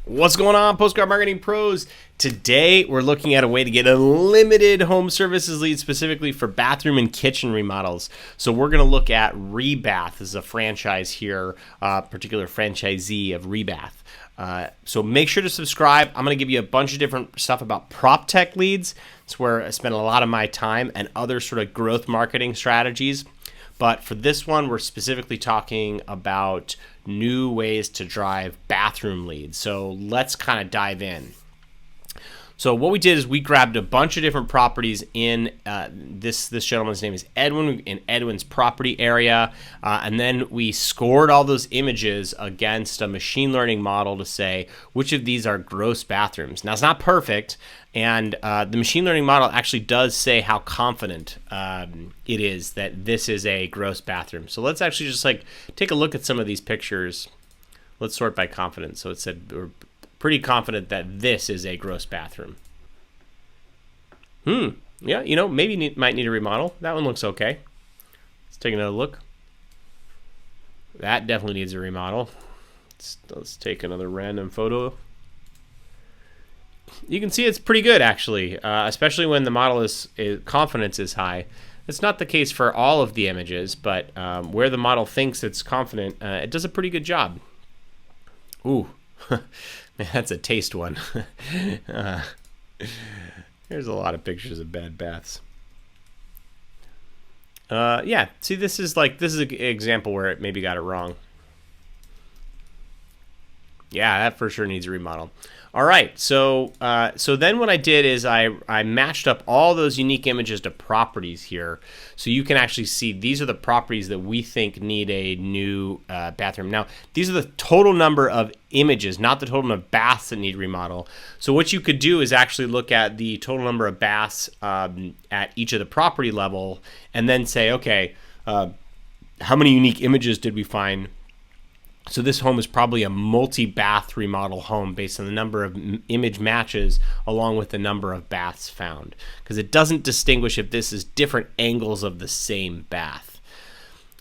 What's going on, Postcard Marketing Pros? Today, we're looking at a way to get unlimited home services leads specifically for bathroom and kitchen remodels. So we're going to look at Rebath as a franchise here, particular franchisee of Rebath. So make sure to subscribe. I'm going to give you a bunch of different stuff about prop tech leads. It's where I spend a lot of my time, and other sort of growth marketing strategies. But for this one, we're specifically talking about new ways to drive bathroom leads. So let's kind of dive in. So what we did is we grabbed a bunch of different properties in this gentleman's name is Edwin, in Edwin's property area, and then we scored all those images against a machine learning model to say which of these are gross bathrooms. Now, it's not perfect, and the machine learning model actually does say how confident it is that this is a gross bathroom. So let's actually just take a look at some of these pictures. Let's sort by confidence. So it said we're pretty confident that this is a gross bathroom. Yeah, maybe might need a remodel. That one looks okay. Let's take another look. That definitely needs a remodel. Let's take another random photo. You can see it's pretty good, actually, especially when the model is confidence is high. It's not the case for all of the images, but where the model thinks it's confident, it does a pretty good job. Ooh. Man, that's a taste one. There's a lot of pictures of bad baths. Yeah, see, this is an example where it maybe got it wrong. Yeah, that for sure needs a remodel. All right, so then what I did is I matched up all those unique images to properties here, so you can actually see these are the properties that we think need a new bathroom. Now, these are the total number of images, not the total number of baths that need remodel. So what you could do is actually look at the total number of baths at each of the property level, and then say, okay, how many unique images did we find? So this home is probably a multi-bath remodel home based on the number of image matches along with the number of baths found, because it doesn't distinguish if this is different angles of the same bath.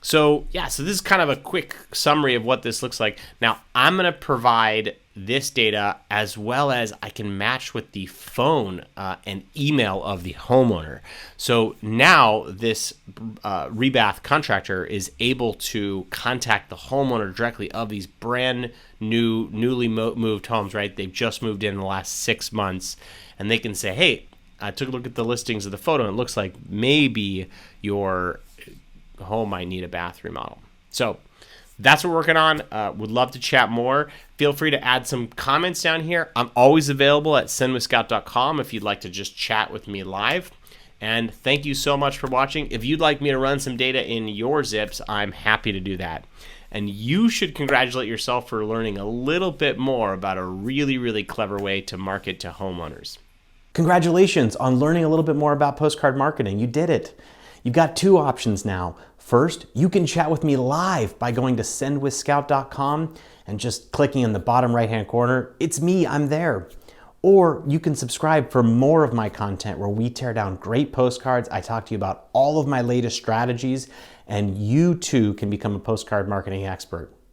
So yeah, so this is kind of a quick summary of what this looks like. Now I'm going to provide this data as well as I can match with the phone and email of the homeowner. So now this Rebath contractor is able to contact the homeowner directly of these brand new, newly moved homes, right? They've just moved in the last 6 months, and they can say, hey, I took a look at the listings of the photo, and it looks like maybe your home might need a bath remodel. So that's what we're working on. Would love to chat more. Feel free to add some comments down here. I'm always available at sendwithscout.com if you'd like to just chat with me live. And thank you so much for watching. If you'd like me to run some data in your zips, I'm happy to do that. And you should congratulate yourself for learning a little bit more about a really, really clever way to market to homeowners. Congratulations on learning a little bit more about postcard marketing. You did it. You've got two options now. First, you can chat with me live by going to sendwithscout.com and just clicking in the bottom right-hand corner. It's me, I'm there. Or you can subscribe for more of my content where we tear down great postcards. I talk to you about all of my latest strategies, and you too can become a postcard marketing expert.